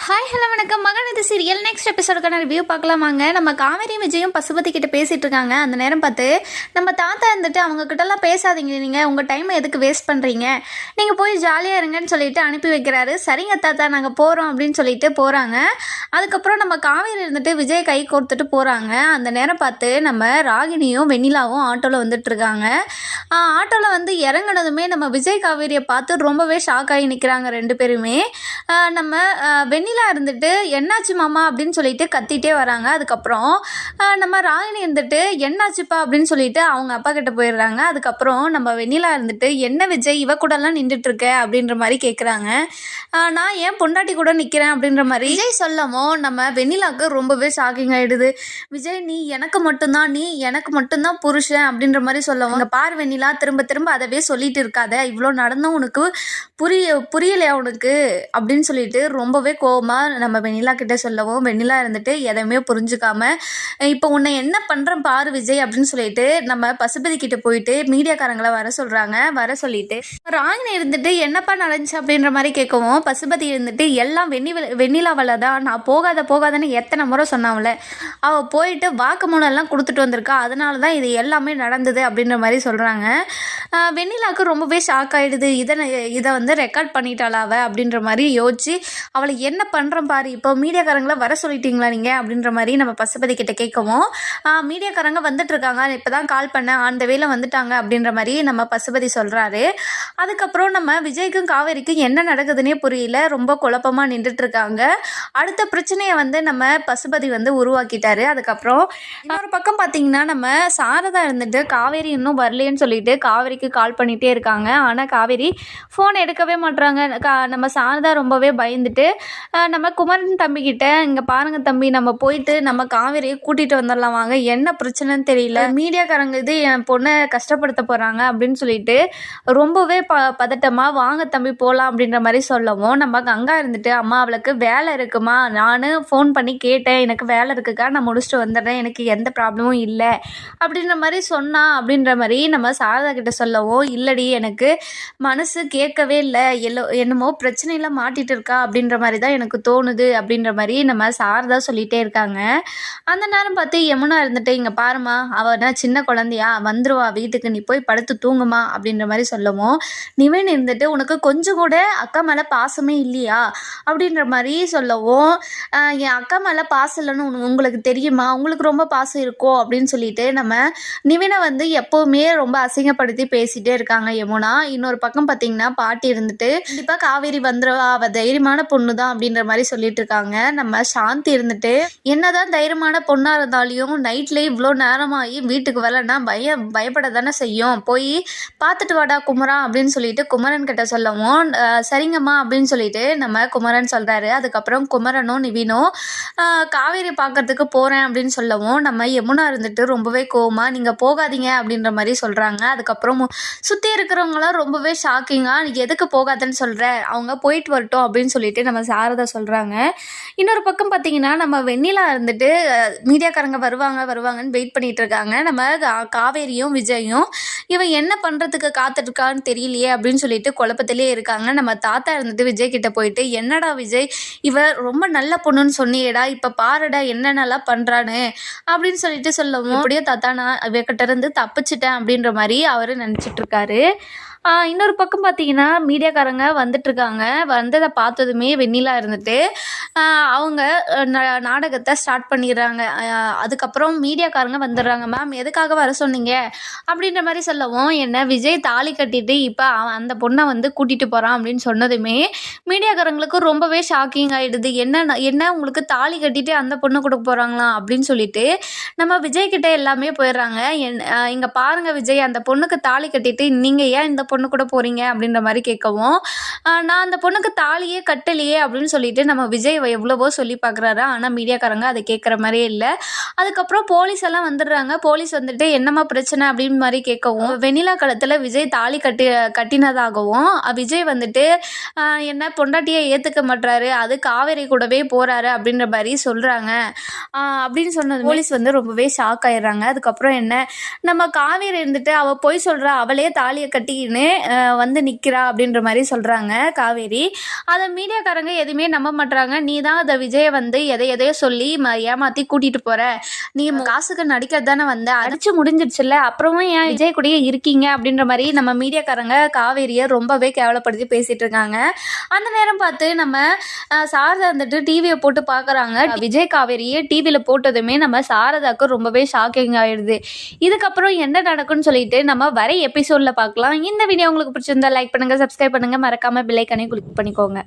Hi hello வணக்கம் மகன் serial next எபிசோடுக்கான review பார்க்கலாமாங்க. நம்ம காவேரி விஜயும் பசுபதி கிட்ட பேசிட்டு இருக்காங்க. அந்த நேரம் பார்த்து நம்ம தாத்தா இருந்துட்டு அவங்க கிட்டலாம் பேசாதீங்க, நீங்கள் உங்கள் டைமை எதுக்கு வேஸ்ட் பண்ணுறீங்க, நீங்கள் போய் ஜாலியாக இருங்கன்னு சொல்லிட்டு அனுப்பி வைக்கிறாரு. சரிங்க தாத்தா நாங்கள் போகிறோம் அப்படின்னு சொல்லிட்டு போகிறாங்க. அதுக்கப்புறம் நம்ம காவேரி இருந்துட்டு விஜய் கை கோர்த்துட்டு போகிறாங்க. அந்த நேரம் பார்த்து நம்ம ராகினியும் வெண்ணிலாவும் ஆட்டோவில் வந்துட்டு இருக்காங்க. ஆட்டோவில் வந்து இறங்கினதுமே நம்ம விஜய் காவேரியை பார்த்து ரொம்பவே ஷாக் ஆகி நிற்கிறாங்க ரெண்டு பேருமே. நம்ம வெண்ணிலா இருந்துட்டு என்னாச்சு மாமா அப்படின்னு சொல்லிட்டு கத்திட்டே வராங்க. அதுக்கப்புறம் நம்ம ராகினி இருந்துட்டு என்னாச்சுப்பா அப்படின்னு சொல்லிட்டு அவங்க அப்பா கிட்ட போயிடுறாங்க. அதுக்கப்புறம் நம்ம வெண்ணிலா இருந்துட்டு என்ன விஜய் இவ கூடலாம் நின்றுட்டு இருக்க அப்படின்ற மாதிரி கேட்குறாங்க. நான் ஏன் பொண்டாட்டி கூட நிற்கிறேன் அப்படின்ற மாதிரி விஜய் சொல்லவும் நம்ம வெண்ணிலாவுக்கு ரொம்பவே ஷாக்கிங் ஆகிடுது. விஜய் நீ எனக்கு மட்டும்தான் புருஷன் அப்படின்ற மாதிரி சொல்லவும், பாரு வெண்ணிலா திரும்ப திரும்ப அதவே சொல்லிட்டு இருக்காத, இவ்வளோ நடந்தும் உனக்கு புரியலையா உனக்கு அப்படின்னு சொல்லிட்டு ரொம்பவே கோவமா நம்ம வெண்ணிலா கிட்ட சொல்லவும், வெண்ணிலா இருந்துட்டு எதையுமே புரிஞ்சுக்காம இப்போ உன்னை என்ன பண்ணுறேன் பாரு விஜய் அப்படின்னு சொல்லிட்டு நம்ம பசுபதி கிட்ட போயிட்டு மீடியாக்காரங்களை வர சொல்கிறாங்க. வர சொல்லிட்டு ராகினி இருந்துட்டு என்னப்பா நடந்துச்சு அப்படின்ற மாதிரி கேட்கவும், பசுபதி இருந்துட்டு எல்லாம் வெண்ணிலாவில் தான், நான் போகாதன்னு எத்தனை முறை சொன்னாவில்ல, அவள் போயிட்டு வாக்குமூலம்லாம் கொடுத்துட்டு வந்திருக்கா, அதனால தான் இது எல்லாமே நடந்தது அப்படின்ற மாதிரி சொல்கிறாங்க. வெண்ணிலாவுக்கு ரொம்பவே ஷாக் ஆகிடுது. இதை வந்து ரெக்கார்ட் பண்ணிட்டாளா அவள் அப்படின்ற மாதிரி யோசிச்சு அவளை என்ன பண்ணுறேன் பாரு, இப்போ மீடியாக்காரங்களை வர சொல்லிட்டீங்களா நீங்கள் அப்படின்ற மாதிரி நம்ம பசுபதி கிட்ட கேட்கவும், மீடியாக்காரங்க வந்துட்டு இருக்காங்க, இப்போ தான் கால் பண்ணேன், அந்த வேலை வந்துட்டாங்க அப்படின்ற மாதிரி நம்ம பசுபதி சொல்கிறாரு. அதுக்கப்புறம் நம்ம விஜய்க்கும் காவேரிக்கும் என்ன நடக்குதுன்னே புரியல, ரொம்ப குழப்பமாக நின்றுட்டு இருக்காங்க. அடுத்த பிரச்சனையை வந்து நம்ம பசுபதி வந்து உருவாக்கிட்டாரு. அதுக்கப்புறம் இன்னொரு பக்கம் பார்த்தீங்கன்னா நம்ம சாரதா இருந்துட்டு காவேரி இன்னும் வரலேன்னு சொல்லிட்டு காவேரிக்கு கால் பண்ணிகிட்டே இருக்காங்க. ஆனால் காவேரி ஃபோன் எடுக்கவே மாட்டுறாங்க. நம்ம சாரதா ரொம்பவே பயந்துட்டு நம்ம குமரன் தம்பிக்கிட்ட, இங்கே பாருங்க தம்பி, நம்ம போயிட்டு நம்ம காவேரியை கூட்டிகிட்டு வந்துடலாம் வாங்க, என்ன பிரச்சனைன்னு தெரியல, மீடியாக்காரங்க இது என் பொண்ணை கஷ்டப்படுத்த போகிறாங்க அப்படின்னு சொல்லிட்டு ரொம்பவே பதட்டமாக வாங்க தம்பி போகலாம் அப்படின்ற மாதிரி சொல்லவும், நம்ம கங்கா இருந்துட்டு அம்மா அவளுக்கு வேலை இருக்குமா, நான் ஃபோன் பண்ணி கேட்டேன், எனக்கு வேலை இருக்குக்கா, நான் முடிச்சுட்டு வந்துடுறேன், எனக்கு எந்த ப்ராப்ளமும் இல்லை அப்படின்ற மாதிரி சொன்னா அப்படின்ற மாதிரி நம்ம சாரதா கிட்ட சொல்லவும், இல்லடி எனக்கு மனசு கேட்கவே இல்லை, என்னமோ பிரச்சனையில் மாட்டிட்டு இருக்கா அப்படின்ற மாதிரி தான் எனக்கு தோணுது அப்படின்ற மாதிரி நம்ம சாரதா சொல்லிகிட்டே இருக்காங்க. அந்த நேரம் பார்த்து யமுனா இருந்துட்டு, இங்கே பாருமா, அவனா சின்ன குழந்தையா வந்துருவா வீட்டுக்கு, நீ போய் படுத்து தூங்குமா அப்படின்ற மாதிரி சொல்லவும், நிவின் இருந்துட்டு உனக்கு கொஞ்சம் கூட அக்கா மேலே பாசமே இல்லையா அப்படின்ற மாதிரி சொல்லவும், என் அக்கா மேலே பாசம் இல்லைன்னு உங்களுக்கு தெரியுமா, உங்களுக்கு ரொம்ப பாசம் இருக்கோ அப்படின்னு சொல்லிட்டு நம்ம நிவினை வந்து எப்போவுமே ரொம்ப அசிங்கப்படுத்தி பேசிகிட்டே இருக்காங்க யமுனா. இன்னொரு பக்கம் பார்த்தீங்கன்னா பாட்டி இருந்துட்டு கண்டிப்பாக காவேரி வந்துடுவா, அவள் தைரியமான பொண்ணு தான் அப்படின்ற மாதிரி சொல்லிட்டு இருக்காங்க. நம்ம சாந்தி இருந்துட்டு என்னதான் தைரியமான பொண்ணாக இருந்தாலையும் நைட்லேயே இவ்வளோ நேரமாகி வீட்டுக்கு வரலன்னா பயப்பட தானே செய்யும், போய் பார்த்துட்டு வாடா குமரா அப்படின்னு சொல்லிட்டு குமரன் கிட்ட சொல்லவும், சரிங்கம்மா அப்படின்னு சொல்லிட்டு நம்ம குமரன் சொல்கிறாரு. அதுக்கப்புறம் குமரனும் நிவினும் காவேரி பார்க்கறதுக்கு போகிறேன் அப்படின்னு சொல்லவும், நம்ம யமுனா இருந்துட்டு ரொம்பவே கோவமா நீங்கள் போகாதீங்க அப்படின்ற மாதிரி சொல்கிறாங்க. அதுக்கப்புறம் சுற்றி இருக்கிறவங்களாம் ரொம்பவே ஷாக்கிங்காக எதுக்கு போகாதுன்னு சொல்கிற, அவங்க போயிட்டு வரட்டும் அப்படின்னு சொல்லிட்டு நம்ம சாரதா சொல்கிறாங்க. இன்னொரு பக்கம் பார்த்தீங்கன்னா நம்ம வெண்ணிலா இருந்துட்டு மீடியாக்காரங்க வருவாங்கன்னு வெயிட் பண்ணிட்டு இருக்காங்க. நம்ம காவேரியும் விஜயும் இவன் என்ன பண்ணுறதுக்கு காத்துட்ருக்கான்னு தெரியலையே அப்படின்னு சொல்லிட்டு குழப்பத்திலே இருக்காங்க. நம்ம தாத்தா இருந்துட்டு விஜய் கிட்ட போயிட்டு, என்னடா விஜய் இவ ரொம்ப நல்ல பொண்ணுன்னு சொன்னியேடா, இப்போ பாருடா என்னென்னலாம் பண்ணுறான்னு அப்படின்னு சொல்லிட்டு சொல்லவும், அப்படியே தாத்தா நான் இவகிட்ட இருந்து தப்பிச்சிட்டேன் அப்படின்ற மாதிரி அவர் நினச்சிட்டு இருக்காரு. இன்னொரு பக்கம் பார்த்தீங்கன்னா மீடியாக்காரங்க வந்துட்டுருக்காங்க. வந்ததை பார்த்ததுமே வெண்ணிலா இருந்துட்டு அவங்க நாடகத்தை ஸ்டார்ட் பண்ணிடுறாங்க. அதுக்கப்புறம் மீடியாக்காரங்க வந்துடுறாங்க. மேம் எதுக்காக வர சொன்னீங்க அப்படின்ற மாதிரி சொல்லவும், என்ன விஜய் தாலி கட்டிட்டு இப்போ அந்த பொண்ணை வந்து கூட்டிகிட்டு போகிறான் அப்படின்னு சொன்னதுமே மீடியாக்காரங்களுக்கு ரொம்பவே ஷாக்கிங் ஆகிடுது. என்ன உங்களுக்கு தாலி கட்டிட்டு அந்த பொண்ணை கொடுக்க போகிறாங்களா அப்படின்னு சொல்லிட்டு நம்ம விஜய் கிட்டே எல்லாமே போயிடுறாங்க. இங்கே பாருங்கள் விஜய், அந்த பொண்ணுக்கு தாலி கட்டிட்டு நீங்கள் ஏன் இந்த பொண்ணு கூட போகிறீங்க அப்படின்ற மாதிரி கேட்கவும், நான் அந்த பொண்ணுக்கு தாலியே கட்டலையே அப்படின்னு சொல்லிட்டு நம்ம விஜய் எவ்வளவோ சொல்லி பார்க்குறாரு. ஆனால் மீடியாக்காரங்க அதை கேட்குற மாதிரியே இல்லை. அதுக்கப்புறம் போலீஸ் எல்லாம் வந்துடுறாங்க. போலீஸ் வந்துட்டு என்னம்மா பிரச்சனை அப்படின்னு மாதிரி கேட்கவும், வெண்ணிலா காலத்தில் விஜய் தாலி கட்டினதாகவும் விஜய் வந்துட்டு என்ன பொண்டாட்டியை ஏற்றுக்க மாட்டாரு, அது காவேரி கூடவே போகிறாரு அப்படின்ற மாதிரி சொல்கிறாங்க அப்படின்னு சொன்னது போலீஸ் வந்து ரொம்பவே ஷாக் ஆயிடுறாங்க. அதுக்கப்புறம் என்ன நம்ம காவேரி இருந்துட்டு அவள் போய் சொல்கிறா, அவளே தாலியை கட்டிக்கின்னு வந்து நிற்கிறா அப்படின்ற மாதிரி சொல்கிறாங்க காவேரி. அதை மீடியாக்காரங்க எதுவுமே நம்ப மாட்டுறாங்க. நீ தான் அந்த விஜயை வந்து எதையோ சொல்லி ஏமாற்றி கூட்டிகிட்டு போகிற, நீ காசுக்கு நடிக்கிறது தானே வந்த, அடிச்சு முடிஞ்சிடுச்சுல்ல, அப்புறமும் ஏன் விஜய் கூடயே இருக்கீங்க அப்படின்ற மாதிரி நம்ம மீடியாக்காரங்க காவேரியை ரொம்பவே கேவலப்படுத்தி பேசிகிட்டு இருக்காங்க. அந்த நேரம் பார்த்து நம்ம சாரதா வந்துட்டு டிவியை போட்டு பார்க்குறாங்க. விஜய் காவேரியை டிவியில் போட்டதுமே நம்ம சாரதாவுக்கு ரொம்பவே ஷாக்கிங் ஆகிடுது. இதுக்கப்புறம் என்ன நடக்கும்னு சொல்லிட்டு நம்ம வர எபிசோடில் பார்க்கலாம். இந்த வீடியோ உங்களுக்கு பிடிச்சிருந்தா லைக் பண்ணுங்கள், சப்ஸ்கிரைப் பண்ணுங்கள், மறக்காமல் பெல் ஐகானை கிளிக் பண்ணிக்கோங்க.